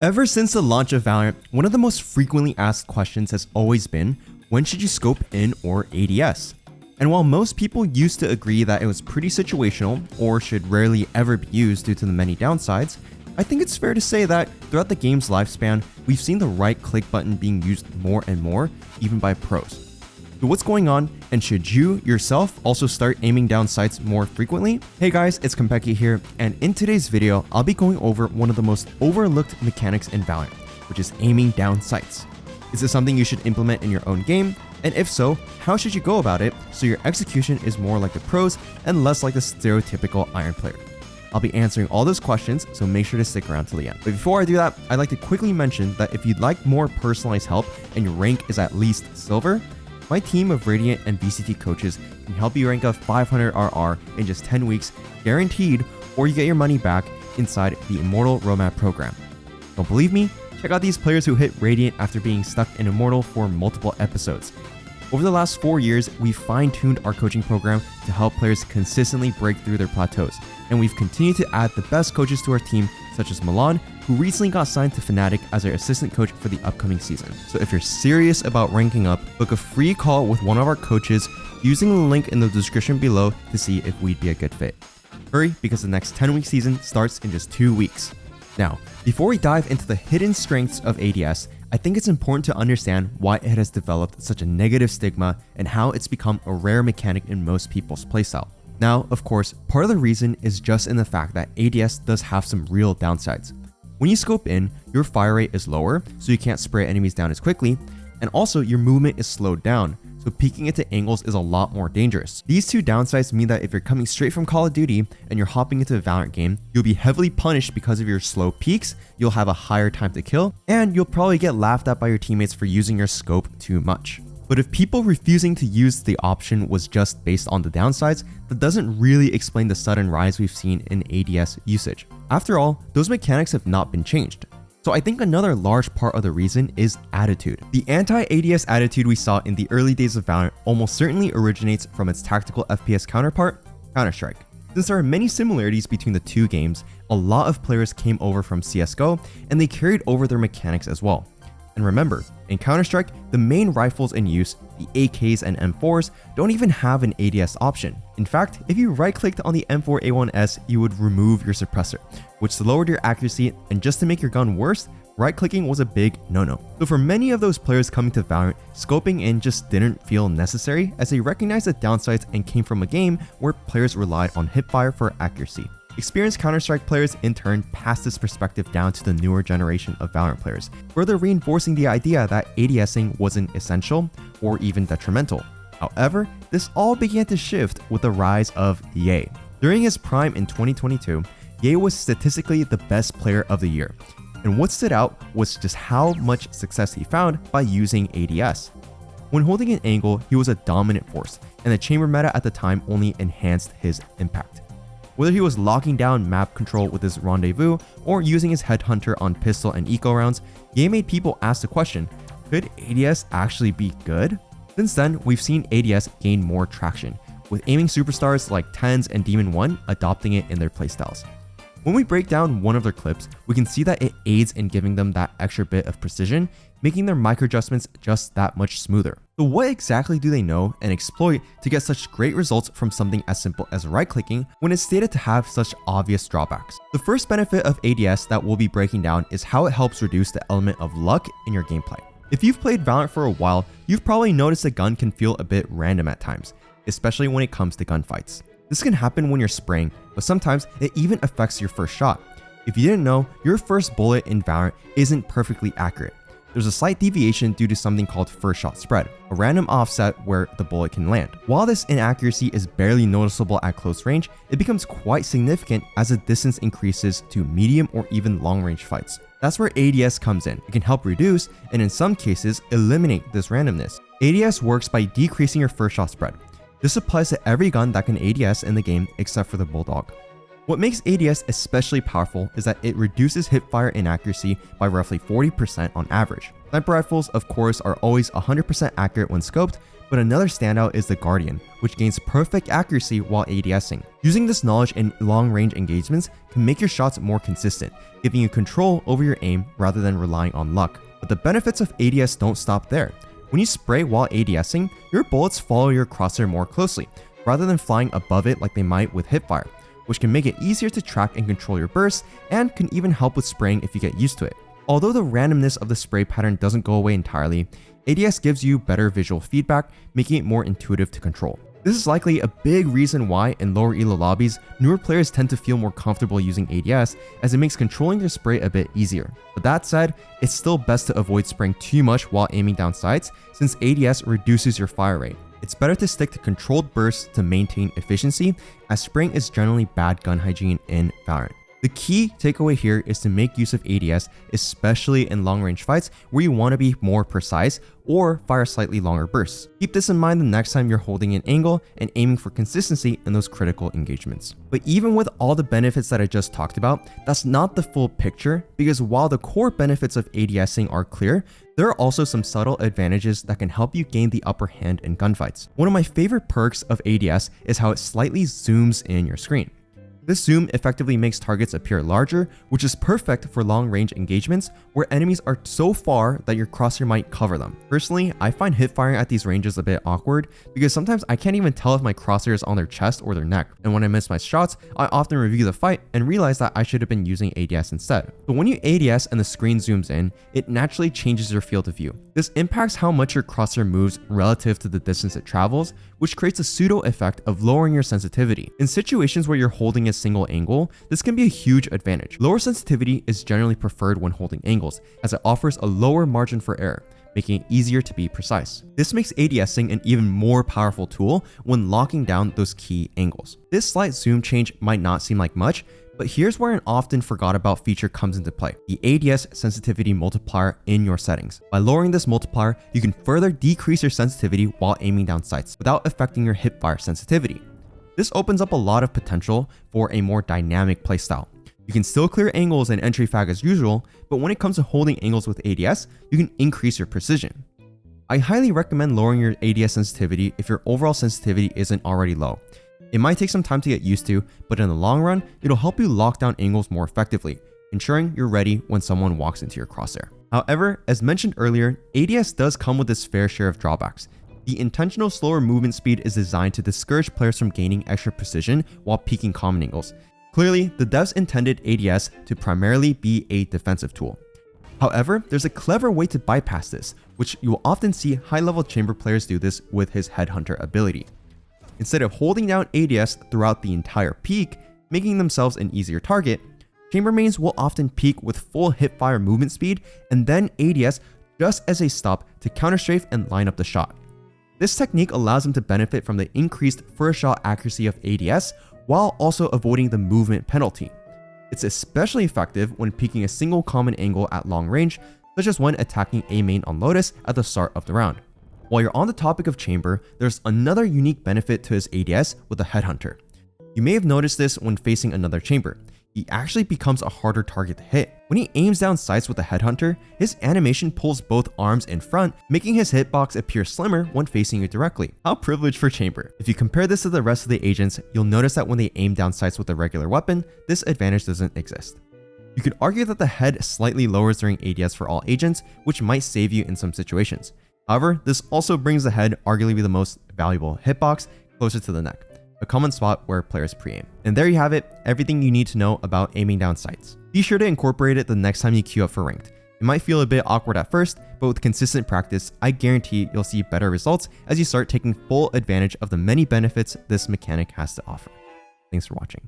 Ever since the launch of Valorant, one of the most frequently asked questions has always been, when should you scope in or ADS? And while most people used to agree that it was pretty situational or should rarely ever be used due to the many downsides, I think it's fair to say that throughout the game's lifespan, we've seen the right click button being used more and more, even by pros. So what's going on, and should you yourself also start aiming down sights more frequently? Hey guys, it's Konpeki here, and in today's video, I'll be going over one of the most overlooked mechanics in Valorant, which is aiming down sights. Is this something you should implement in your own game? And if so, how should you go about it so your execution is more like the pros and less like the stereotypical Iron player? I'll be answering all those questions, so make sure to stick around till the end. But before I do that, I'd like to quickly mention that if you'd like more personalized help and your rank is at least silver, my team of Radiant and VCT coaches can help you rank up 500 RR in just 10 weeks, guaranteed, or you get your money back inside the Immortal Roadmap program. Don't believe me? Check out these players who hit Radiant after being stuck in Immortal for multiple episodes. Over the last 4 years, we've fine-tuned our coaching program to help players consistently break through their plateaus, and we've continued to add the best coaches to our team, such as Milan, who recently got signed to Fnatic as our assistant coach for the upcoming season. So if you're serious about ranking up, book a free call with one of our coaches using the link in the description below to see if we'd be a good fit. Hurry, because the next 10-week season starts in just 2 weeks. Now, before we dive into the hidden strengths of ADS, I think it's important to understand why it has developed such a negative stigma and how it's become a rare mechanic in most people's playstyle. Now, of course, part of the reason is just in the fact that ADS does have some real downsides. When you scope in, your fire rate is lower, so you can't spray enemies down as quickly, and also your movement is slowed down, so peeking into angles is a lot more dangerous. These two downsides mean that if you're coming straight from Call of Duty and you're hopping into a Valorant game, you'll be heavily punished because of your slow peaks, you'll have a higher time to kill, and you'll probably get laughed at by your teammates for using your scope too much. But if people refusing to use the option was just based on the downsides, that doesn't really explain the sudden rise we've seen in ADS usage. After all, those mechanics have not been changed. So I think another large part of the reason is attitude. The anti-ADS attitude we saw in the early days of Valorant almost certainly originates from its tactical FPS counterpart, Counter-Strike. Since there are many similarities between the two games, a lot of players came over from CSGO and they carried over their mechanics as well. And remember, in Counter-Strike, the main rifles in use, the AKs and M4s, don't even have an ADS option. In fact, if you right-clicked on the M4A1S, you would remove your suppressor, which lowered your accuracy, and just to make your gun worse, right-clicking was a big no-no. So for many of those players coming to Valorant, scoping in just didn't feel necessary as they recognized the downsides and came from a game where players relied on hipfire for accuracy. Experienced Counter-Strike players in turn passed this perspective down to the newer generation of Valorant players, further reinforcing the idea that ADSing wasn't essential or even detrimental. However, this all began to shift with the rise of Ye. During his prime in 2022, Ye was statistically the best player of the year, and what stood out was just how much success he found by using ADS. When holding an angle, he was a dominant force, and the chamber meta at the time only enhanced his impact. Whether he was locking down map control with his rendezvous or using his headhunter on pistol and eco rounds, Ye made people ask the question, could ADS actually be good? Since then, we've seen ADS gain more traction, with aiming superstars like TenZ and Demon 1 adopting it in their playstyles. When we break down one of their clips, we can see that it aids in giving them that extra bit of precision, making their micro adjustments just that much smoother. So what exactly do they know and exploit to get such great results from something as simple as right-clicking when it's stated to have such obvious drawbacks? The first benefit of ADS that we'll be breaking down is how it helps reduce the element of luck in your gameplay. If you've played Valorant for a while, you've probably noticed the gun can feel a bit random at times, especially when it comes to gunfights. This can happen when you're spraying, but sometimes it even affects your first shot. If you didn't know, your first bullet in Valorant isn't perfectly accurate. There's a slight deviation due to something called first shot spread, a random offset where the bullet can land. While this inaccuracy is barely noticeable at close range, it becomes quite significant as the distance increases to medium or even long range fights. That's where ADS comes in. It can help reduce, and in some cases, eliminate this randomness. ADS works by decreasing your first shot spread. This applies to every gun that can ADS in the game except for the Bulldog. What makes ADS especially powerful is that it reduces hipfire inaccuracy by roughly 40% on average. Sniper rifles, of course, are always 100% accurate when scoped, but another standout is the Guardian, which gains perfect accuracy while ADSing. Using this knowledge in long-range engagements can make your shots more consistent, giving you control over your aim rather than relying on luck. But the benefits of ADS don't stop there. When you spray while ADSing, your bullets follow your crosshair more closely, rather than flying above it like they might with hipfire, which can make it easier to track and control your bursts, and can even help with spraying if you get used to it. Although the randomness of the spray pattern doesn't go away entirely, ADS gives you better visual feedback, making it more intuitive to control. This is likely a big reason why in lower elo lobbies, newer players tend to feel more comfortable using ADS, as it makes controlling their spray a bit easier. But that said, it's still best to avoid spraying too much while aiming down sights, since ADS reduces your fire rate. It's better to stick to controlled bursts to maintain efficiency, as spraying is generally bad gun hygiene in Valorant. The key takeaway here is to make use of ADS, especially in long-range fights where you want to be more precise or fire slightly longer bursts. Keep this in mind the next time you're holding an angle and aiming for consistency in those critical engagements. But even with all the benefits that I just talked about, that's not the full picture, because while the core benefits of ADSing are clear, there are also some subtle advantages that can help you gain the upper hand in gunfights. One of my favorite perks of ADS is how it slightly zooms in your screen. This zoom effectively makes targets appear larger, which is perfect for long-range engagements where enemies are so far that your crosshair might cover them. Personally, I find hip firing at these ranges a bit awkward because sometimes I can't even tell if my crosshair is on their chest or their neck, and when I miss my shots, I often review the fight and realize that I should have been using ADS instead. But when you ADS and the screen zooms in, it naturally changes your field of view. This impacts how much your crosshair moves relative to the distance it travels, which creates a pseudo effect of lowering your sensitivity. In situations where you're holding a single angle, this can be a huge advantage. Lower sensitivity is generally preferred when holding angles, as it offers a lower margin for error, making it easier to be precise. This makes ADSing an even more powerful tool when locking down those key angles. This slight zoom change might not seem like much, but here's where an often forgot about feature comes into play: the ADS sensitivity multiplier in your settings. By lowering this multiplier, you can further decrease your sensitivity while aiming down sights without affecting your hipfire sensitivity. This opens up a lot of potential for a more dynamic playstyle. You can still clear angles and entry fag as usual, but when it comes to holding angles with ADS, you can increase your precision. I highly recommend lowering your ADS sensitivity if your overall sensitivity isn't already low. It might take some time to get used to, but in the long run, it'll help you lock down angles more effectively, ensuring you're ready when someone walks into your crosshair. However, as mentioned earlier, ADS does come with its fair share of drawbacks. The intentional slower movement speed is designed to discourage players from gaining extra precision while peaking common angles. Clearly, the devs intended ADS to primarily be a defensive tool. However, there's a clever way to bypass this, which you will often see high-level chamber players do this with his headhunter ability. Instead of holding down ADS throughout the entire peak, making themselves an easier target, chamber mains will often peak with full hipfire movement speed and then ADS just as a stop to counterstrafe and line up the shot. This technique allows them to benefit from the increased first shot accuracy of ADS while also avoiding the movement penalty. It's especially effective when peaking a single common angle at long range, such as when attacking A main on Lotus at the start of the round. While you're on the topic of chamber, there's another unique benefit to his ADS with the headhunter. You may have noticed this when facing another chamber. He actually becomes a harder target to hit. When he aims down sights with the headhunter, his animation pulls both arms in front, making his hitbox appear slimmer when facing you directly. How privileged for chamber. If you compare this to the rest of the agents, you'll notice that when they aim down sights with a regular weapon, this advantage doesn't exist. You could argue that the head slightly lowers during ADS for all agents, which might save you in some situations. However, this also brings the head arguably the most valuable hitbox closer to the neck, a common spot where players pre-aim. And there you have it, everything you need to know about aiming down sights. Be sure to incorporate it the next time you queue up for ranked. It might feel a bit awkward at first, but with consistent practice, I guarantee you'll see better results as you start taking full advantage of the many benefits this mechanic has to offer. Thanks for watching.